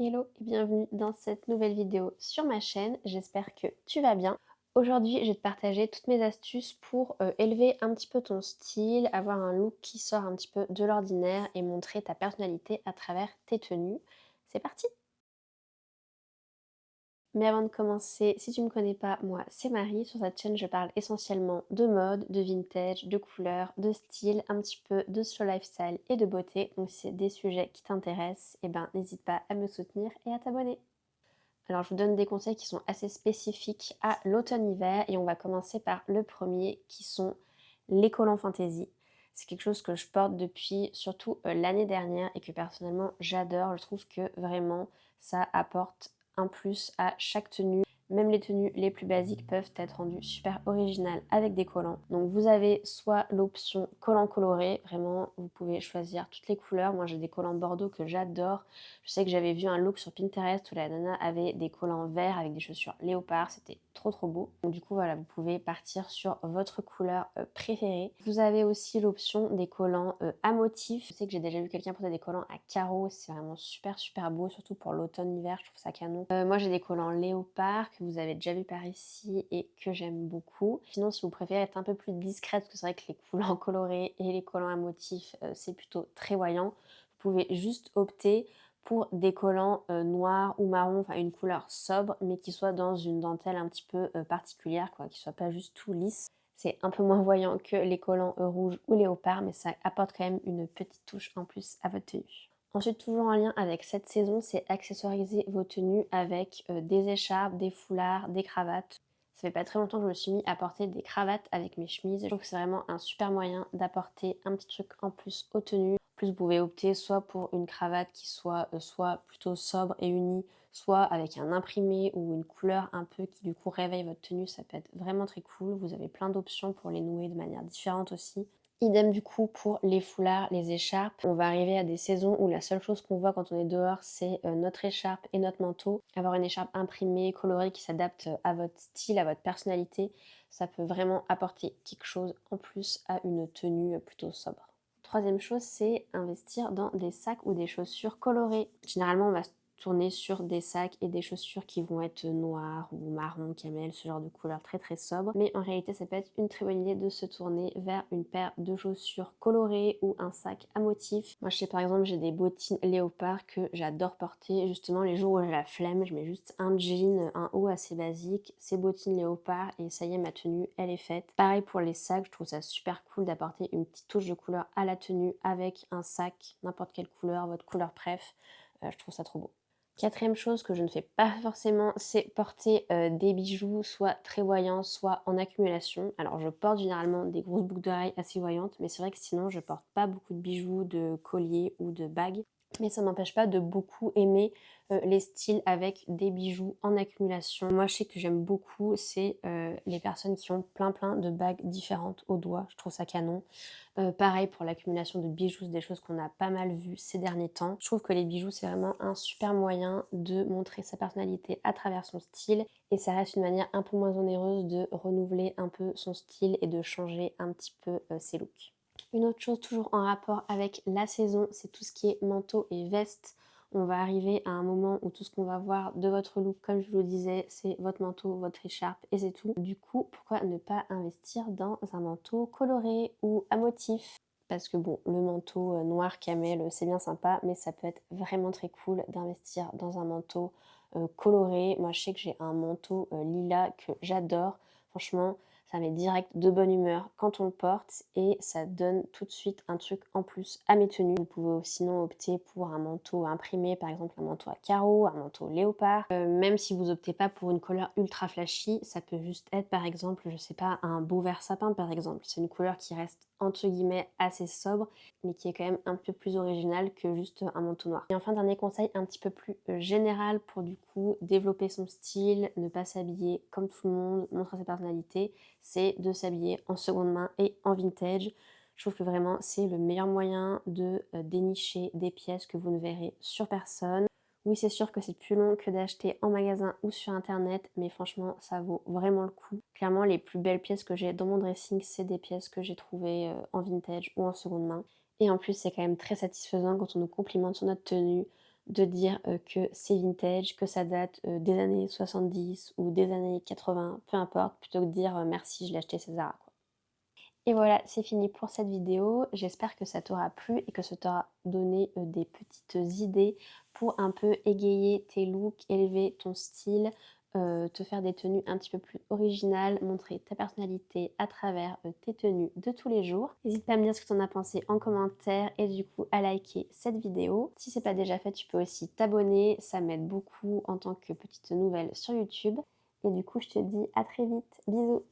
Hello et bienvenue dans cette nouvelle vidéo sur ma chaîne, j'espère que tu vas bien. Aujourd'hui, je vais te partager toutes mes astuces pour élever un petit peu ton style, avoir un look qui sort un petit peu de l'ordinaire et montrer ta personnalité à travers tes tenues. C'est parti! Mais avant de commencer, si tu ne me connais pas, moi c'est Marie. Sur cette chaîne, je parle essentiellement de mode, de vintage, de couleurs, de style, un petit peu de slow lifestyle et de beauté. Donc si c'est des sujets qui t'intéressent, eh ben n'hésite pas à me soutenir et à t'abonner. Alors je vous donne des conseils qui sont assez spécifiques à l'automne-hiver et on va commencer par le premier qui sont les collants fantaisie. C'est quelque chose que je porte depuis surtout l'année dernière et que personnellement j'adore. Je trouve que vraiment ça apporte un plus à chaque tenue. Même les tenues les plus basiques peuvent être rendues super originales avec des collants. Donc vous avez soit l'option collant coloré, vraiment vous pouvez choisir toutes les couleurs. Moi j'ai des collants bordeaux que j'adore. Je sais que j'avais vu un look sur Pinterest où la nana avait des collants verts avec des chaussures léopard, c'était trop beau. Donc du coup voilà, vous pouvez partir sur votre couleur préférée. Vous avez aussi l'option des collants à motifs. Je sais que j'ai déjà vu quelqu'un porter des collants à carreaux, c'est vraiment super beau, surtout pour l'automne-hiver, je trouve ça canon. Moi j'ai des collants léopard que vous avez déjà vu par ici et que j'aime beaucoup. Sinon si vous préférez être un peu plus discrète, parce que c'est vrai que les collants colorés et les collants à motifs c'est plutôt très voyant, vous pouvez juste opter pour des collants noirs ou marron, enfin une couleur sobre, mais qui soit dans une dentelle un petit peu particulière, quoi, qui soit pas juste tout lisse. C'est un peu moins voyant que les collants rouges ou léopard, mais ça apporte quand même une petite touche en plus à votre tenue. Ensuite, toujours en lien avec cette saison, c'est accessoiriser vos tenues avec des écharpes, des foulards, des cravates. Ça fait pas très longtemps que je me suis mis à porter des cravates avec mes chemises. Je trouve que c'est vraiment un super moyen d'apporter un petit truc en plus aux tenues. En plus, vous pouvez opter soit pour une cravate qui soit plutôt sobre et unie, soit avec un imprimé ou une couleur un peu qui du coup réveille votre tenue. Ça peut être vraiment très cool. Vous avez plein d'options pour les nouer de manière différente aussi. Idem du coup pour les foulards, les écharpes. On va arriver à des saisons où la seule chose qu'on voit quand on est dehors, c'est notre écharpe et notre manteau. Avoir une écharpe imprimée, colorée, qui s'adapte à votre style, à votre personnalité, ça peut vraiment apporter quelque chose en plus à une tenue plutôt sobre. Troisième chose, c'est investir dans des sacs ou des chaussures colorées. Généralement, on va se tourner sur des sacs et des chaussures qui vont être noires ou marron, camel, ce genre de couleurs très sobres. Mais en réalité, ça peut être une très bonne idée de se tourner vers une paire de chaussures colorées ou un sac à motifs. Moi, je sais par exemple, j'ai des bottines léopard que j'adore porter. Justement, les jours où j'ai la flemme, je mets juste un jean, un haut assez basique, ces bottines léopard et ça y est, ma tenue, elle est faite. Pareil pour les sacs, je trouve ça super cool d'apporter une petite touche de couleur à la tenue avec un sac, n'importe quelle couleur, votre couleur préf. Je trouve ça trop beau. Quatrième chose que je ne fais pas forcément, c'est porter des bijoux soit très voyants, soit en accumulation. Alors je porte généralement des grosses boucles d'oreilles assez voyantes, mais c'est vrai que sinon je porte pas beaucoup de bijoux, de colliers ou de bagues. Mais ça m'empêche pas de beaucoup aimer les styles avec des bijoux en accumulation. Moi je sais que j'aime beaucoup, c'est les personnes qui ont plein de bagues différentes au doigt. Je trouve ça canon. Pareil pour l'accumulation de bijoux, c'est des choses qu'on a pas mal vues ces derniers temps. Je trouve que les bijoux, c'est vraiment un super moyen de montrer sa personnalité à travers son style et ça reste une manière un peu moins onéreuse de renouveler un peu son style et de changer un petit peu ses looks. Une autre chose toujours en rapport avec la saison, c'est tout ce qui est manteau et veste. On va arriver à un moment où tout ce qu'on va voir de votre look, comme je vous le disais, c'est votre manteau, votre écharpe et c'est tout. Du coup, pourquoi ne pas investir dans un manteau coloré ou à motif? Parce que bon, le manteau noir camel, c'est bien sympa, mais ça peut être vraiment très cool d'investir dans un manteau coloré. Moi, je sais que j'ai un manteau lilas que j'adore. Franchement, ça met direct de bonne humeur quand on le porte et ça donne tout de suite un truc en plus à mes tenues. Vous pouvez sinon opter pour un manteau imprimé, par exemple un manteau à carreaux, un manteau léopard. Même si vous optez pas pour une couleur ultra flashy, ça peut juste être par exemple, je sais pas, un beau vert sapin par exemple. C'est une couleur qui reste entre guillemets assez sobre mais qui est quand même un peu plus originale que juste un manteau noir. Et enfin, dernier conseil un petit peu plus général pour du coup développer son style, ne pas s'habiller comme tout le monde, montrer sa personnalité, c'est de s'habiller en seconde main et en vintage. Je trouve que vraiment c'est le meilleur moyen de dénicher des pièces que vous ne verrez sur personne. Oui, c'est sûr que c'est plus long que d'acheter en magasin ou sur internet, mais franchement, ça vaut vraiment le coup. Clairement, les plus belles pièces que j'ai dans mon dressing, c'est des pièces que j'ai trouvées en vintage ou en seconde main. Et en plus, c'est quand même très satisfaisant quand on nous complimente sur notre tenue, de dire, que c'est vintage, que ça date, des années 70 ou des années 80, peu importe, plutôt que de dire, «Merci, je l'ai acheté chez Zara», quoi. Et voilà, c'est fini pour cette vidéo. J'espère que ça t'aura plu et que ça t'aura donné, des petites idées pour un peu égayer tes looks, élever ton style, te faire des tenues un petit peu plus originales, montrer ta personnalité à travers, tes tenues de tous les jours. N'hésite pas à me dire ce que tu en as pensé en commentaire et du coup à liker cette vidéo. Si c'est pas déjà fait, tu peux aussi t'abonner, ça m'aide beaucoup en tant que petite nouvelle sur YouTube et du coup je te dis à très vite. Bisous.